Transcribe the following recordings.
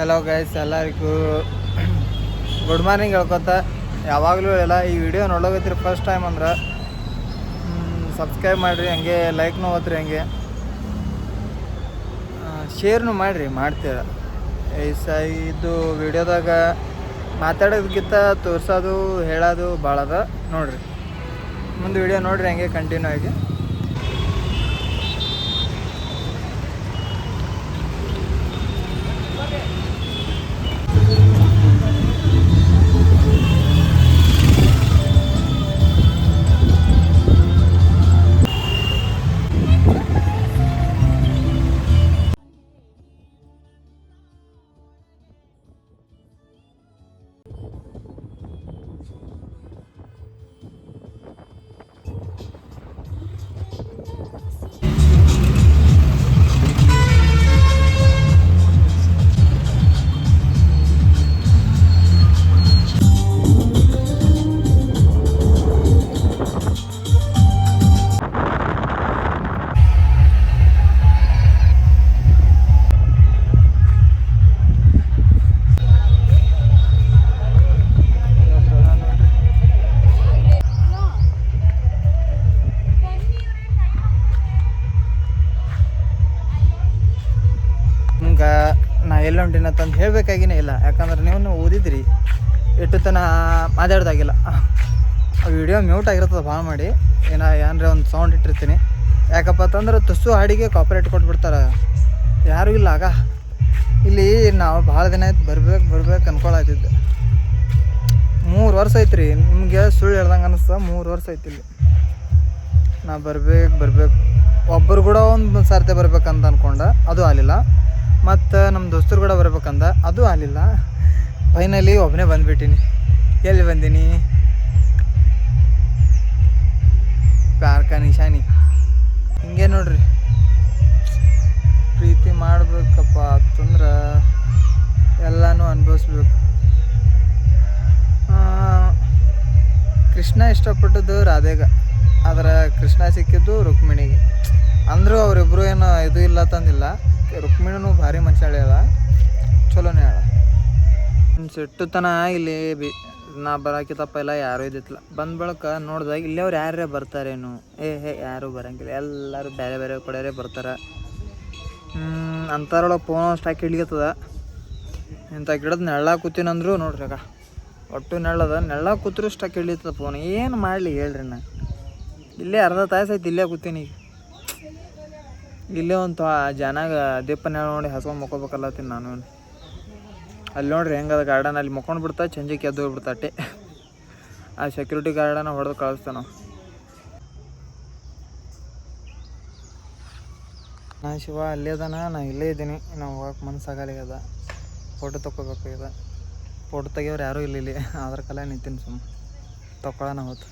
Hello guys, ಎಲ್ಲರಿಗೂ good morning ಹೇಳ್ಕೊತ. ಯಾವಾಗಲೂ ಎಲ್ಲ ಈ ವಿಡಿಯೋ ನೋಡೋಗತ್ತೀರಿ ಫಸ್ಟ್ ಟೈಮ್ ಅಂದ್ರೆ ಸಬ್ಸ್ಕ್ರೈಬ್ ಮಾಡಿರಿ, ಹಂಗೆ ಲೈಕ್ನೂ ಓದ್ರಿ, ಹಂಗೆ ಶೇರ್ನು ಮಾಡಿರಿ. ಮಾಡ್ತೀರ ಇದು ವಿಡಿಯೋದಾಗ ಮಾತಾಡೋದಕ್ಕಿಂತ ತೋರಿಸೋದು ಹೇಳೋದು ಭಾಳ ಅದ. ನೋಡಿರಿ, ಮುಂದೆ ವಿಡಿಯೋ ನೋಡಿರಿ, ಹಂಗೆ ಕಂಟಿನ್ಯೂ ಆಗಿ. ನಾ ಎಲ್ಲ ಹೊಂಟಿನಂತಂದು ಹೇಳಬೇಕಾಗಿನೇ ಇಲ್ಲ, ಯಾಕಂದ್ರೆ ನೀವು ಓದಿದ್ರಿ ಎಷ್ಟು ತನ ಮಾತಾಡ್ದಾಗಿಲ್ಲ. ಆ ವಿಡಿಯೋ ಮ್ಯೂಟ್ ಆಗಿರ್ತದೆ, ಭಾಳ ಮಾಡಿ ಏನಾರೆ ಒಂದು ಸೌಂಡ್ ಇಟ್ಟಿರ್ತೀನಿ. ಯಾಕಪ್ಪ ಅಂತಂದ್ರೆ ತುಸು ಹಾಡಿಗೆ ಕಾಪರೇಟ್ ಕೊಟ್ಬಿಡ್ತಾರೆ. ಯಾರೂ ಇಲ್ಲ ಆಗ ಇಲ್ಲಿ. ನಾವು ಭಾಳ ದಿನ ಆಯ್ತು ಬರ್ಬೇಕು ಅನ್ಕೊಳತ್ತಿದ್ದೆ. 3 ವರ್ಷ ಐತ್ರಿ, ನಿಮಗೆ ಸುಳ್ಳು ಹೇಳ್ದಂಗೆ ಅನ್ನಿಸ್ತ. 3 ವರ್ಷ ಐತಿ ಇಲ್ಲಿ. ನಾ ಬರ್ಬೇಕು ಒಬ್ಬರು ಕೂಡ ಒಂದು ಸರ್ತಿ ಬರ್ಬೇಕಂತ ಅಂದ್ಕೊಂಡೆ, ಅದು ಆಗಲಿಲ್ಲ. ಮತ್ತು ನಮ್ಮ ದೋಸ್ತರು ಕೂಡ ಬರ್ಬೇಕಂದ, ಅದು ಆಗಲಿಲ್ಲ. ಫೈನಲಿ ಒಬ್ಬನೇ ಬಂದುಬಿಟ್ಟಿನಿ. ಎಲ್ಲಿ ಬಂದೀನಿ? ಪ್ಯಾರ್ ಕಾ ನಿಶಾನಿ. ಹಿಂಗೆ ನೋಡ್ರಿ, ಪ್ರೀತಿ ಮಾಡ್ಬೇಕಪ್ಪ ಅಂತಂದ್ರೆ ಎಲ್ಲನೂ ಅನುಭವಿಸ್ಬೇಕು. ಕೃಷ್ಣ ಇಷ್ಟಪಟ್ಟದ್ದು ರಾಧೆಗೆ, ಆದ್ರೆ ಕೃಷ್ಣ ಸಿಕ್ಕಿದ್ದು ರುಕ್ಮಿಣಿಗೆ. ಅಂದರೂ ಅವರಿಬ್ಬರು ಏನು ಇದು ಇಲ್ಲ ತಂದಿಲ್ಲ. ರುಕ್ಮಿಣಿನೂ ಭಾರಿ ಮನುಷ್ಯಾಳೆ ಅದ, ಚಲೋನೇ ಹೇಳ. ಸಿಟ್ಟುತನ ಇಲ್ಲಿ ನಾ ಬರೋಕ್ಕಿಂತಪ್ಪ ಎಲ್ಲ ಯಾರೂ ಇದ್ದಿತ್ತಿಲ್ಲ. ಬಂದ ಬಳಕ ನೋಡ್ದಾಗ ಇಲ್ಲಿ ಅವ್ರು ಯಾರೇ ಬರ್ತಾರೇನು? ಯಾರೂ ಬರೋಂಗಿಲ್ಲ, ಎಲ್ಲರೂ ಬೇರೆ ಬೇರೆ ಕಡೆಯೇ ಬರ್ತಾರೆ. ಅಂಥದ್ರೊಳಗೆ ಫೋನ್ ಸ್ಟಾಕ್ ಹಿಡ್ಲಿತ್ತದ. ಇಂಥ ಗಿಡದ ನೆಳ್ಳಾಗ ಕೂತೀನಂದ್ರು ನೋಡ್ರಿ, ಆಗ ಒಟ್ಟು ನೆಳ್ಳಾಗ ಕೂತ್ರು ಸ್ಟಾಕ್ ಹಿಡ್ಲಿತ್ತದ ಫೋನ್. ಏನು ಮಾಡಲಿ ಹೇಳ್ರಿ? ನಾ ಇಲ್ಲೇ ಅರ್ಧ ತಾಸು ಆಯ್ತು ಇಲ್ಲೇ ಕೂತೀನಿ. ಇಲ್ಲೇ ಒಂದು ಜನಾಗ ದೀಪನ ನೋಡಿ ಹಸ್ಕೊಂಡು ಮಕ್ಕೋಬೇಕಲ್ಲತ್ತೀನಿ ನಾನು. ಅಲ್ಲಿ ನೋಡ್ರಿ ಹೆಂಗದ ಗಾರ್ಡನ್, ಅಲ್ಲಿ ಮಕ್ಕೊಂಡು ಬಿಡ್ತಾ, ಚಂಜಿಗೆ ಎದ್ದು ಹೋಗ್ಬಿಡ್ತಾ ಅಟ್ಟೆ. ಆ ಸೆಕ್ಯೂರಿಟಿ ಗಾರ್ಡನ ಹೊಡೆದು ಕಳಿಸ್ತಾ ನಾವು. ನಾ ಶಿವ ಅಲ್ಲೇ ಅದಾನ, ನಾ ಇಲ್ಲೇ ಇದ್ದೀನಿ. ನಾವು ಹೋಗಕ್ಕೆ ಮನಸ್ಸಾಗಲಿಗದ. ಫೋಟೋ ತೊಗೋಬೇಕಾಗಿದೆ. ಫೋಟೋ ತೆಗಿಯೋರು ಯಾರೂ ಇಲ್ಲಿ, ಅದ್ರ ಕಲೆ ನಿಂತೀನಿ ಸುಮ್ಮ ತೊಗೊಳ್ಳೋಣ ಹೋತು.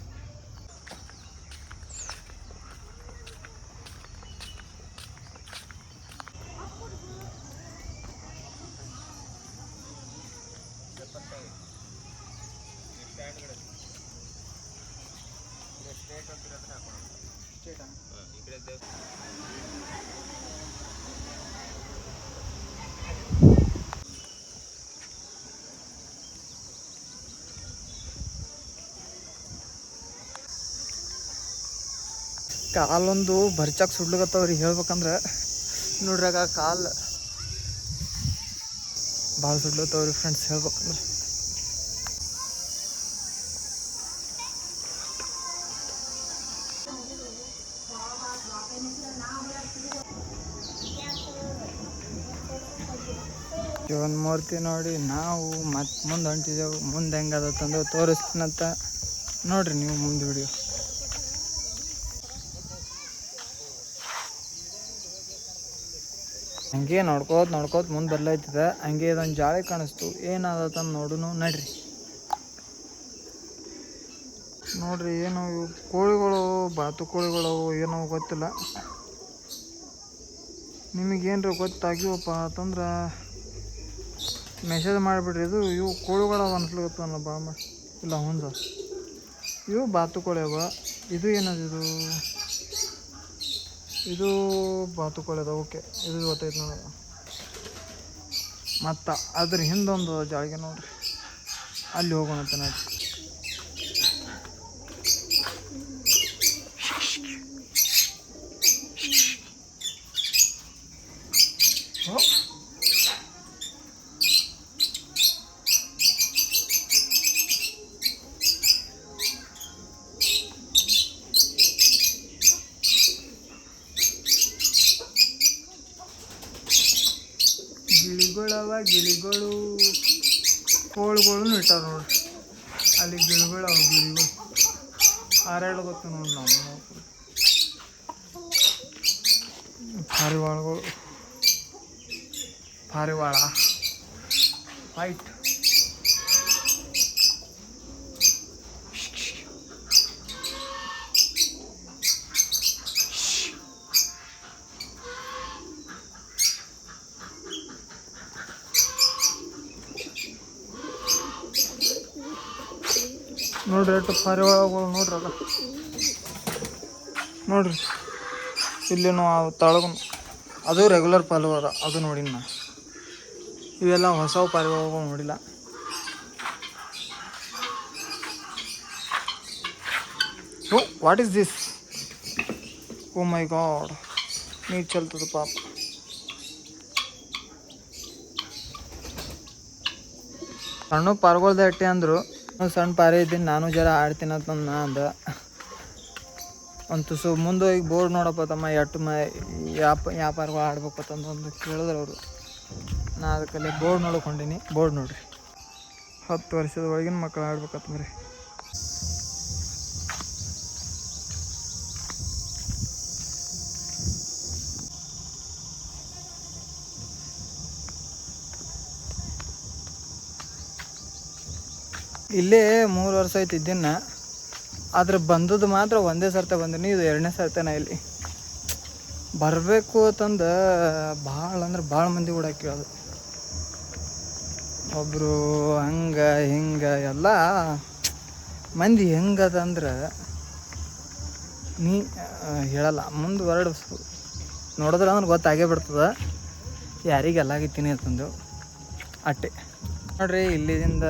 ಕಾಲೊಂದು ಬರ್ಚಾಕ್ ಸುಡ್ಲಿಕತ್ತವ್ರಿ ಹೇಳ್ಬೇಕಂದ್ರೆ. ನೋಡ್ರಾಗ ಕಾಲು ಭಾಳ ಸುಡ್ಲತ್ತವ್ರಿ ಫ್ರೆಂಡ್ಸ್ ಹೇಳ್ಬೇಕಂದ್ರೆ. ಶಿವನ ಮೂರ್ತಿ ನೋಡಿ ನಾವು ಮತ್ತೆ ಮುಂದೆ ಹೊಂಟಿದ್ದೆವು. ಮುಂದೆ ಹೆಂಗದತ್ತಂದು ತೋರಿಸ್ತೀನಂತ ನೋಡ್ರಿ ನೀವು ಮುಂದೆ ವಿಡಿಯೋ. ಹಂಗೆ ನೋಡ್ಕೋತ ಮುಂದೆ ಬರ್ಲೈತದ. ಹಂಗೆ ಇದೊಂದು ಜಾಳಿ ಕಾಣಿಸ್ತು, ಏನಾದತ್ತಂದು ನೋಡುನು ನಡ್ರಿ. ನೋಡ್ರಿ ಏನು ಇವು ಕೋಳಿಗಳು, ಬಾತುಕೋಳಿಗಳು ಏನೋ ಗೊತ್ತಿಲ್ಲ. ನಿಮಗೇನ್ರಿ ಗೊತ್ತಾಗಿವಪ್ಪ ಅಂತಂದ್ರೆ ಮೆಸೇಜ್ ಮಾಡಿಬಿಡ್ರಿ. ಇವು ಕೋಳಿಗಳು ಅನ್ಸ್ಲಿಕತ್ತಲ್ಲ ಭಾಳ ಮಾಡಿ. ಇಲ್ಲ ಹುಂಜ, ಇವು ಬಾತುಕೋಳಿ ಅವ. ಇದು ಏನದು? ಇದು ಬಾತುಕೋಳಿ ಅದ. ಓಕೆ, ಇದು ಗೊತ್ತೈತೆ ನನಗೆ. ಮತ್ತು ಅದ್ರ ಹಿಂದೊಂದು ಜಾಗ ನೋಡ್ರಿ, ಅಲ್ಲಿ ಹೋಗೋಣ ಅಂತ ನೋಡಿ. ಗಿಳಿಗಳು ಕೋಳುಗಳು ಇಟ್ಟಾರ ನೋಡ್ರಿ, ಅಲ್ಲಿ ಗಿಳಿಗಳು ಹಾರಾಡ ಗೊತ್ತು ನೋಡಿ. ನಾವು ಪಾರಿವಾಳ ವೈಟ್ ನೋಡ್ರಿ, ಎಷ್ಟು ಪಾರಿವಾಳಗಳು ನೋಡ್ರಲ್ಲ ನೋಡ್ರಿ. ಇಲ್ಲೇನು ತಳಗ ಅದು ರೆಗ್ಯುಲರ್ ಪಾರಿವಾಳ ಅದು ನೋಡಿನ ನಾ. ಇವೆಲ್ಲ ಹೊಸ ಪಾರಿವಾಳಗಳು ನೋಡಿಲ್ಲ. Oh what is this? Oh my God, ನೀರು ಚಲ್ತದ ಪಾಪ. ಸಣ್ಣ ಪಾರಿವಾಳದ ಅಟ್ಟೆ ಅಂದರು. ಸಣ್ಣ ಪಾರಿ ಇದ್ದೀನಿ ನಾನು ಜರ ಆಡ್ತೀನಂತ ನಾ ಅಂದ. ಒಂದು ಮುಂದೆ ಹೋಗಿ ಬೋರ್ಡ್ ನೋಡಪ್ಪ ತಮ್ಮ, ಯಾವ ಪಾರಿವಾಳ ಆಡ್ಬೇಕಂತಂದು ಕೇಳಿದ್ರು ಅವರು. ನಾ ಅದಕ್ಕಲ್ಲಿ ಬೋರ್ಡ್ ನೋಡ್ಕೊಂಡೀನಿ. ಬೋರ್ಡ್ ನೋಡ್ರಿ, 10 ವರ್ಷದ ಒಳಗಿನ ಮಕ್ಕಳು ಆಡ್ಬೇಕಂತ ಮರಿ. ಇಲ್ಲೇ 3 ವರ್ಷ ಆಯ್ತು ಇದ್ದೀನಿ. ಆದ್ರೆ ಬಂದದ್ದು ಮಾತ್ರ ಒಂದೇ ಸರ್ತೆ ಬಂದೀನಿ. ಇದು 2ನೇ ಸರ್ತೆ ನಾ ಇಲ್ಲಿ ಬರಬೇಕು ಅಂತಂದು ಭಾಳ ಅಂದ್ರೆ ಭಾಳ ಮಂದಿ ಕೂಡ ಕೇಳೋದು. ಒಬ್ಬರು ಹಂಗೆ ಹಿಂಗೆ ಎಲ್ಲ ಮಂದಿ ಹೆಂಗದಂದ್ರೆ ನೀ ಹೇಳಲ್ಲ. ಮುಂದೆ ಹೊರಡು ನೋಡಿದ್ರೆ ಅಂದ್ರೆ ಗೊತ್ತಾಗೇ ಬಿಡ್ತದೆ ಯಾರಿಗೆಲ್ಲಾಗಿತ್ತೀನಿ ಅಂತಂದು ಅಟ್ಟೆ. ನೋಡ್ರಿ, ಇಲ್ಲಿಂದ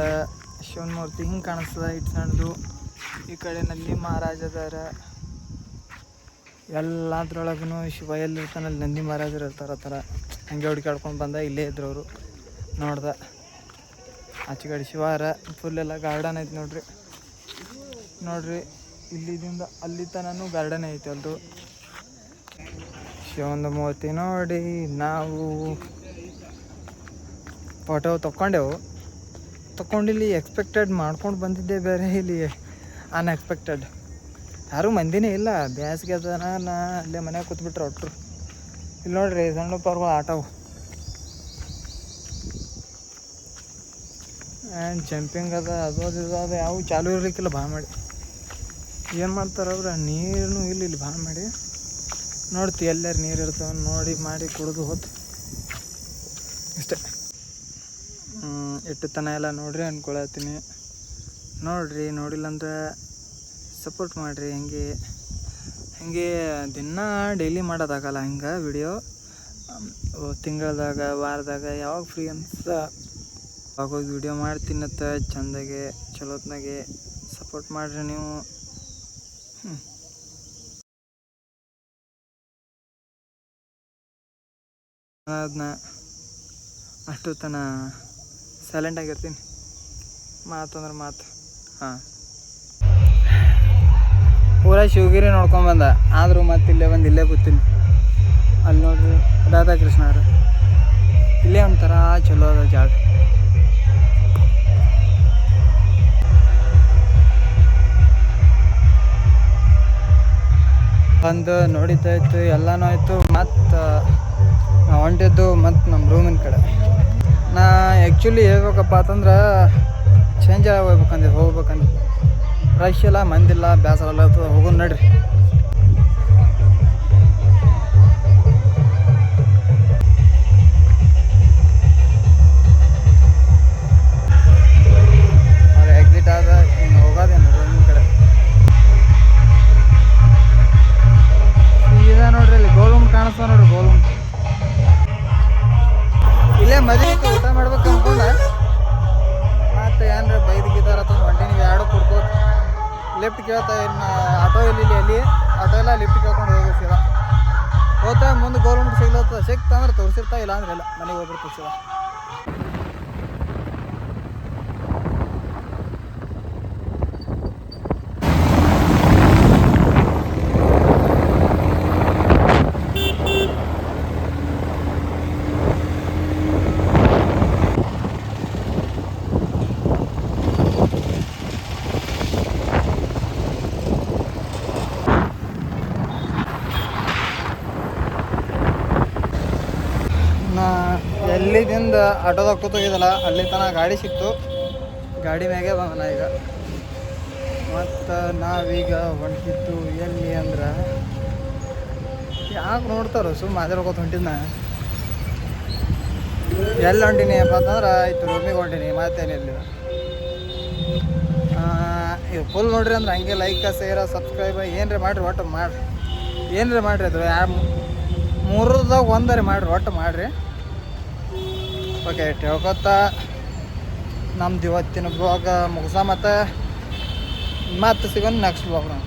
ಶಿವನ ಮೂರ್ತಿ ಹಿಂಗೆ ಕಾಣಿಸ್ತದೆ ಇಟ್ಟು ಸಣ್ಣದು. ಈ ಕಡೆ ನಂದಿ ಮಹಾರಾಜದಾರ. ಎಲ್ಲದ್ರೊಳಗೂ ಶಿವ ಎಲ್ಲಿರ್ತಾನೆ ಅಲ್ಲಿ ನಂದಿ ಮಹಾರಾಜರು ಇರ್ತಾರೆ. ಆ ಥರ ಹಂಗೆ ಹುಡುಕಾಡ್ಕೊಂಡು ಬಂದ. ಇಲ್ಲೇ ಇದ್ರು ಅವರು. ನೋಡ್ದೆ ಆಚೆ ಕಡೆ ಶಿವಾರ ಫುಲ್ ಎಲ್ಲ ಗಾರ್ಡನ್ ಐತಿ ನೋಡ್ರಿ. ಇಲ್ಲಿದಿಂದ ಅಲ್ಲಿ ತನೂ ಗಾರ್ಡನ್ ಐತಿ. ಅಲ್ದು ಶಿವಂದು ಮೂರ್ತಿ ನೋಡಿ ನಾವು ಫೋಟೋ ತೊಗೊಂಡಿಲ್ಲಿ ಎಕ್ಸ್ಪೆಕ್ಟೆಡ್ ಮಾಡ್ಕೊಂಡು ಬಂದಿದ್ದೆ ಬೇರೆ. ಇಲ್ಲಿ ಅನ್ಎಕ್ಸ್ಪೆಕ್ಟೆಡ್ ಯಾರೂ ಮಂದಿನೇ ಇಲ್ಲ. ಬೇಸಿಗೆ ಅದನ ನಾ ಅಲ್ಲೇ ಮನ್ಯಾಗ ಕೂತ್ಬಿಟ್ರೆ ಒಟ್ಟರು. ಇಲ್ಲಿ ನೋಡ್ರಿ ಸಣ್ಣ ಪಾರಿವಾಳ ಆಟವು ಆ್ಯಂಡ್ ಜಂಪಿಂಗ್ ಅದು ಯಾವ ಚಾಲೂ ಇರ್ಲಿಕ್ಕಿಲ್ಲ. ಭಾಳ ಮಾಡಿ ಏನು ಮಾಡ್ತಾರೆ ಅವ್ರು, ನೀರು ಇಲ್ಲಿ ಭಾಳ ಮಾಡಿ ನೋಡ್ತಿ ಎಲ್ಲರೂ ನೀರು ಇರ್ತಾವೆ ನೋಡಿ ಮಾಡಿ ಕುಡಿದು ಹೋತು ಇಷ್ಟೇ. ಇಟ್ಟು ತನ ಎಲ್ಲ ನೋಡ್ರಿ ಅಂದ್ಕೊಳತ್ತೀನಿ. ನೋಡಿಲ್ಲ ಅಂದ್ರೆ ಸಪೋರ್ಟ್ ಮಾಡಿರಿ. ಹಂಗೆ ದಿನ ಡೈಲಿ ಮಾಡೋದಾಗಲ್ಲ ಹಿಂಗೆ ವಿಡಿಯೋ. ತಿಂಗಳದಾಗ ವಾರದಾಗ ಯಾವಾಗ ಫ್ರೀ ಅನ್ಸ ಆಗೋಗಿ ವಿಡಿಯೋ ಮಾಡ್ತೀನತ್ತ ಚೆಂದಾಗೆ ಚಲೋತ್ನಾಗೆ ಸಪೋರ್ಟ್ ಮಾಡಿರಿ ನೀವು. ಅದನ್ನ ಅಷ್ಟು ತನ ಸೈಲೆಂಟ್ ಆಗಿರ್ತೀನಿ. ಮಾತಂದ್ರೆ ಮಾತು. ಹಾಂ, ಪೂರಾ ಶಿವಗಿರಿ ನೋಡ್ಕೊಂಬಂದ. ಆದರೂ ಮತ್ತೆ ಇಲ್ಲೇ ಕೂತೀನಿ. ಅಲ್ಲಿ ನೋಡ್ರಿ ರಾಧಾಕೃಷ್ಣ ಅವರು. ಇಲ್ಲೇ ಒಂಥರ ಚಲೋ ಅದ ಜಾಗ. ಬಂದು ನೋಡಿದ್ದಾಯ್ತು, ಎಲ್ಲನೂ ಆಯಿತು. ಮತ್ತು ನಾವು ಹೊಂಟಿದ್ದು ಮತ್ತು ನಮ್ಮ ರೂಮಿನ ಕಡೆ. ನಾ ಆ್ಯಕ್ಚುಲಿ ಹೇಳ್ಬೇಕಪ್ಪ ಅಂತಂದ್ರೆ ಚೇಂಜ್ ಆಗಿ ಹೋಗ್ಬೇಕಂದ್ರೆ ರಶ್ ಇಲ್ಲ, ಮಂದಿಲ್ಲ, ಬೇಸರ ಎಲ್ಲ ಹೋಗೋಣ ನಡ್ರಿ. ಅವ್ರು ಎಕ್ಸಿಟ್ ಆದ ಇನ್ನು ಹೋಗೋದೇನು ರೂಮಿನ ಕಡೆ. ಈಗ ನೋಡ್ರಿ ಇಲ್ಲಿ ಗೋಲ್ ರೂಮ್ ಕಾಣಿಸ್ತಾವ ನೋಡ್ರಿ. ಗೋಲ್ ರೂಮ್ ಇಲ್ಲೇ ಮದುವೆ ಊಟ ಮಾಡಿ ಲಿಫ್ಟ್ ಕೇಳ್ತಾ ಇನ್ನು ಆಟೋ ಇಲ್ಲಿ ಅಲ್ಲಿ ಆಟೋ ಎಲ್ಲ ಲಿಫ್ಟ್ ಕೇಳ್ಕೊಂಡು ಹೋಗಿರ್ತೀರ ಹೋಗ್ತಾ ಮುಂದೆ ಗೌರ್ಮೆಂಟ್ ಸಿಗ್ಲತ್ತ ಸಿಕ್ತ ಅಂದ್ರೆ ತೋರಿಸಿರ್ತಾ ಇಲ್ಲ ಅಂದ್ರೆ ಇಲ್ಲ ಮನೆಗೆ ಹೋಗ್ಬಿಡ್ತೀವಿ ಸೀದಾ. ಎಲ್ಲಿದಿಂದ ಆಟೋದಾಗ ಕೂತೋಗಿದ್ದಲ್ಲ ಅಲ್ಲಿ ತನಕ ಗಾಡಿ ಸಿಕ್ತು, ಗಾಡಿ ಮ್ಯಾಗೆ ಬಂದನ ಈಗ. ಮತ್ತು ನಾವೀಗ ಹೊಂಟಿದ್ದು ಎಲ್ಲಿ ಅಂದ್ರೆ ಯಾಕೆ ನೋಡ್ತಾರೋ ಸುಮ್ಮನೆ ಮಾತಾಡ್ಕೊತ ಹೊಂಟಿದ್ನ. ಎಲ್ಲಿ ಹೊಂಟೀನಿ ಅಪ್ಪ ಅಂತಂದ್ರೆ ಆಯ್ತು ರೂಮಿಗೆ ಹೊಂಟೀನಿ ಮತ್ತೇನಿಲ್ಲ. ಇದು ಫುಲ್ ನೋಡ್ರಿ ಅಂದ್ರೆ ಹಂಗೆ ಲೈಕ್ ಶೇರ್ ಸಬ್ಸ್ಕ್ರೈಬ್ ಏನ್ರಿ ಮಾಡಿರಿ, ಒಟ್ಟು ಮಾಡಿರಿ, ಏನ್ರಿ ಮಾಡಿರಿ. ಅದು ಮೂರದಾಗ ಒಂದರಿ ಮಾಡಿರಿ, ಒಟ್ಟು ಮಾಡಿರಿ. ಓಕೆ ಹೇಳ್ಕೊತ ನಮ್ದು ಇವತ್ತಿನ ಬ್ಲಾಗ್ ಮುಗಿಸ ಮತ್ತೆ ಸಿಗೋಣ ನೆಕ್ಸ್ಟ್ ಬ್ಲಾಗ್ ನಾವು.